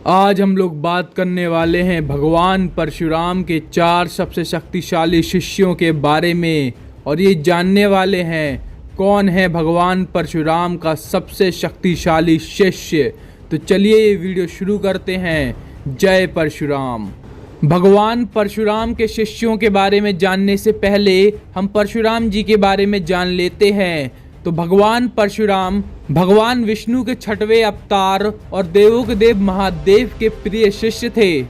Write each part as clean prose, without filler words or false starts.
आज हम लोग बात करने वाले हैं भगवान परशुराम के 4 सबसे शक्तिशाली शिष्यों के बारे में और ये जानने वाले हैं कौन है भगवान परशुराम का सबसे शक्तिशाली शिष्य। तो चलिए ये वीडियो शुरू करते हैं। जय परशुराम। भगवान परशुराम के शिष्यों के बारे में जानने से पहले हम परशुराम जी के बारे में जान लेते हैं। तो भगवान परशुराम भगवान विष्णु के 6वें अवतार और देवों के देव महादेव के प्रिय शिष्य थे।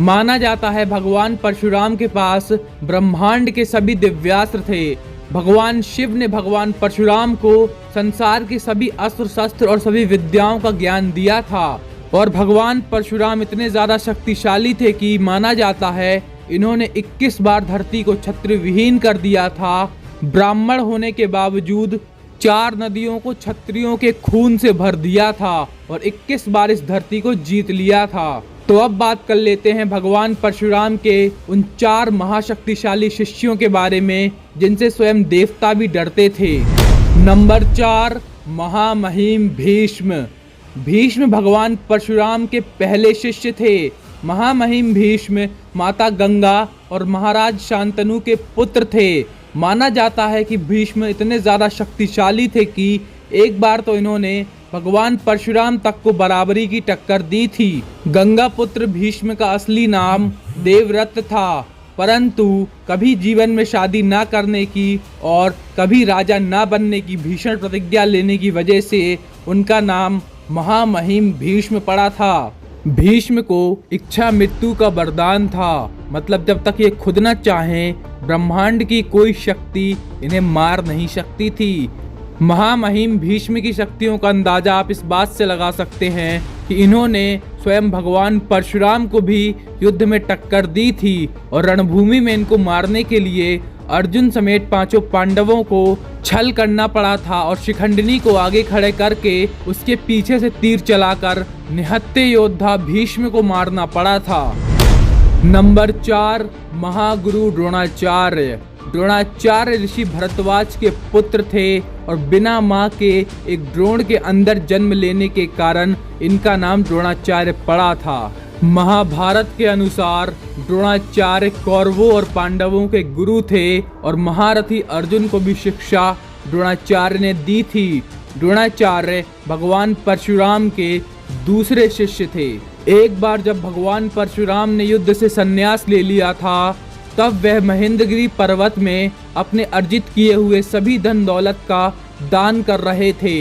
माना जाता है भगवान परशुराम के पास ब्रह्मांड के सभी दिव्यास्त्र थे। भगवान शिव ने भगवान परशुराम को संसार के सभी अस्त्र शस्त्र और सभी विद्याओं का ज्ञान दिया था। और भगवान परशुराम इतने ज़्यादा शक्तिशाली थे कि माना जाता है इन्होंने 21 बार धरती को छत्र विहीन कर दिया था। ब्राह्मण होने के बावजूद 4 नदियों को क्षत्रियों के खून से भर दिया था और 21 बार इस धरती को जीत लिया था। तो अब बात कर लेते हैं भगवान परशुराम के उन 4 महाशक्तिशाली शिष्यों के बारे में जिनसे स्वयं देवता भी डरते थे। नंबर 4, महामहिम भीष्म। भीष्म भगवान परशुराम के पहले शिष्य थे। महामहिम भीष्म माता गंगा और महाराज शांतनु के पुत्र थे। माना जाता है कि भीष्म इतने ज़्यादा शक्तिशाली थे कि एक बार तो इन्होंने भगवान परशुराम तक को बराबरी की टक्कर दी थी। गंगा पुत्र भीष्म का असली नाम देवव्रत था, परंतु कभी जीवन में शादी ना करने की और कभी राजा ना बनने की भीषण प्रतिज्ञा लेने की वजह से उनका नाम महामहिम भीष्म पड़ा था। भीष्म को इच्छा मृत्यु का वरदान था, मतलब जब तक ये खुद न चाहें ब्रह्मांड की कोई शक्ति इन्हें मार नहीं सकती थी। महामहिम भीष्म की शक्तियों का अंदाजा आप इस बात से लगा सकते हैं कि इन्होंने स्वयं भगवान परशुराम को भी युद्ध में टक्कर दी थी और रणभूमि में इनको मारने के लिए अर्जुन समेत 5 पांडवों को छल करना पड़ा था और शिखंडिनी को आगे खड़े करके उसके पीछे से तीर चलाकर निहत्थे योद्धा भीष्म को मारना पड़ा था। नंबर 4, महागुरु द्रोणाचार्य। द्रोणाचार्य ऋषि भरद्वाज के पुत्र थे और बिना मां के एक द्रोण के अंदर जन्म लेने के कारण इनका नाम द्रोणाचार्य पड़ा था। महाभारत के अनुसार द्रोणाचार्य कौरवों और पांडवों के गुरु थे और महारथी अर्जुन को भी शिक्षा द्रोणाचार्य ने दी थी। द्रोणाचार्य भगवान परशुराम के दूसरे शिष्य थे। एक बार जब भगवान परशुराम ने युद्ध से संन्यास ले लिया था तब वह महेंद्रगिरी पर्वत में अपने अर्जित किए हुए सभी धन दौलत का दान कर रहे थे।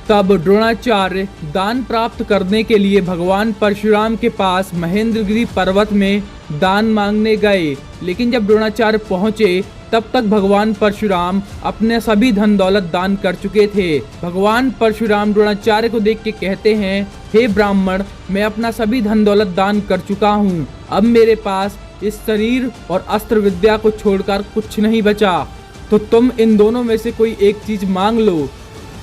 तब द्रोणाचार्य दान प्राप्त करने के लिए भगवान परशुराम के पास महेंद्रगिरी पर्वत में दान मांगने गए, लेकिन जब द्रोणाचार्य पहुंचे तब तक भगवान परशुराम अपने सभी धन दौलत दान कर चुके थे। भगवान परशुराम द्रोणाचार्य को देख के कहते हैं, हे ब्राह्मण, मैं अपना सभी धन दौलत दान कर चुका हूँ। अब मेरे पास इस शरीर और अस्त्र विद्या को छोड़कर कुछ नहीं बचा, तो तुम इन दोनों में से कोई एक चीज मांग लो।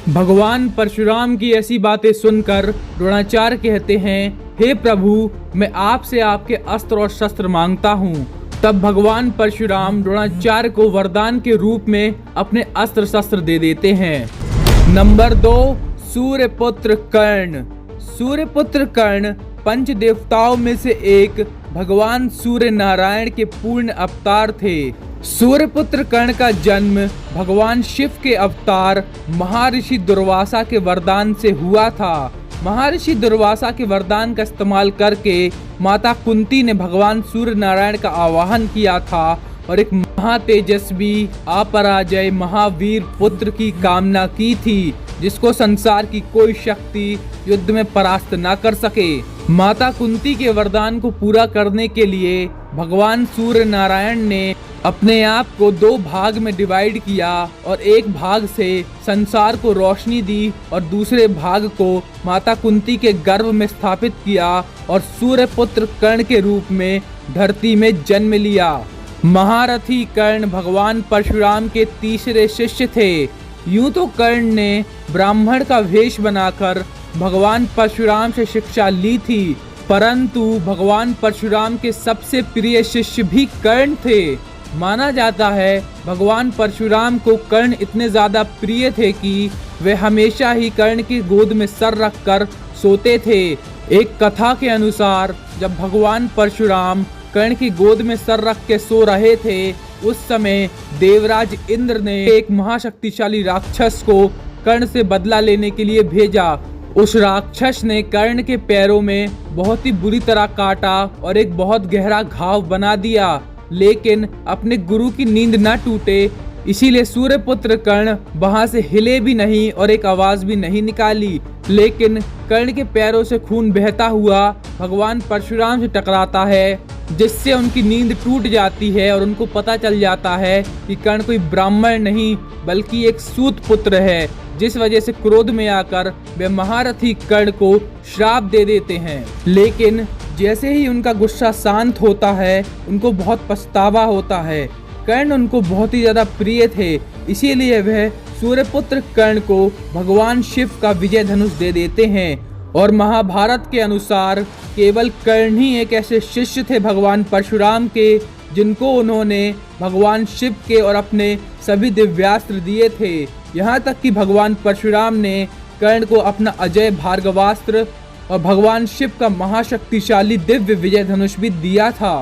भगवान परशुराम की ऐसी बातें सुनकर द्रोणाचार्य कहते हैं, हे प्रभु, मैं आपसे आपके अस्त्र और शस्त्र मांगता हूँ। तब भगवान परशुराम द्रोणाचार्य को वरदान के रूप में अपने अस्त्र शस्त्र दे देते हैं। नंबर 2, सूर्यपुत्र कर्ण। सूर्यपुत्र कर्ण पंच देवताओं में से एक भगवान सूर्य नारायण के पूर्ण अवतार थे। सूर्यपुत्र कर्ण का जन्म भगवान शिव के अवतार महर्षि दुर्वासा के वरदान से हुआ था। महर्षि दुर्वासा के वरदान का इस्तेमाल करके माता कुंती ने भगवान सूर्य नारायण का आवाहन किया था और एक महातेजस्वी अपराजय महावीर पुत्र की कामना की थी जिसको संसार की कोई शक्ति युद्ध में परास्त ना कर सके। माता कुंती के वरदान को पूरा करने के लिए भगवान सूर्य नारायण ने अपने आप को 2 भाग में डिवाइड किया और एक भाग से संसार को रोशनी दी और दूसरे भाग को माता कुंती के गर्भ में स्थापित किया और सूर्यपुत्र कर्ण के रूप में धरती में जन्म लिया। महारथी कर्ण भगवान परशुराम के तीसरे शिष्य थे। यूं तो कर्ण ने ब्राह्मण का वेश बनाकर भगवान परशुराम से शिक्षा ली थी, परंतु भगवान परशुराम के सबसे प्रिय शिष्य भी कर्ण थे। माना जाता है भगवान परशुराम को कर्ण इतने ज़्यादा प्रिय थे कि वे हमेशा ही कर्ण की गोद में सर रखकर सोते थे। एक कथा के अनुसार जब भगवान परशुराम कर्ण की गोद में सर रख के सो रहे थे, उस समय देवराज इंद्र ने एक महाशक्तिशाली राक्षस को कर्ण से बदला लेने के लिए भेजा। उस राक्षस ने कर्ण के पैरों में बहुत ही बुरी तरह काटा और एक बहुत गहरा घाव बना दिया, लेकिन अपने गुरु की नींद न टूटे, इसीलिए सूर्यपुत्र कर्ण वहां से हिले भी नहीं और एक आवाज भी नहीं निकाली। लेकिन कर्ण के पैरों से खून बहता हुआ भगवान परशुराम से टकराता है, जिससे उनकी नींद टूट जाती है और उनको पता चल जाता है कि कर्ण कोई ब्राह्मण नहीं बल्कि एक सूत पुत्र है, जिस वजह से क्रोध में आकर वे महारथी कर्ण को श्राप दे देते हैं। लेकिन जैसे ही उनका गुस्सा शांत होता है, उनको बहुत पछतावा होता है। कर्ण उनको बहुत ही ज्यादा प्रिय थे, इसीलिए वह सूर्यपुत्र कर्ण को भगवान शिव का विजय धनुष दे देते हैं। और महाभारत के अनुसार केवल कर्ण ही एक ऐसे शिष्य थे भगवान परशुराम के, जिनको उन्होंने भगवान शिव के और अपने सभी दिव्यास्त्र दिए थे। यहाँ तक कि भगवान परशुराम ने कर्ण को अपना अजय भार्गवास्त्र और भगवान शिव का महाशक्तिशाली दिव्य विजय धनुष भी दिया था।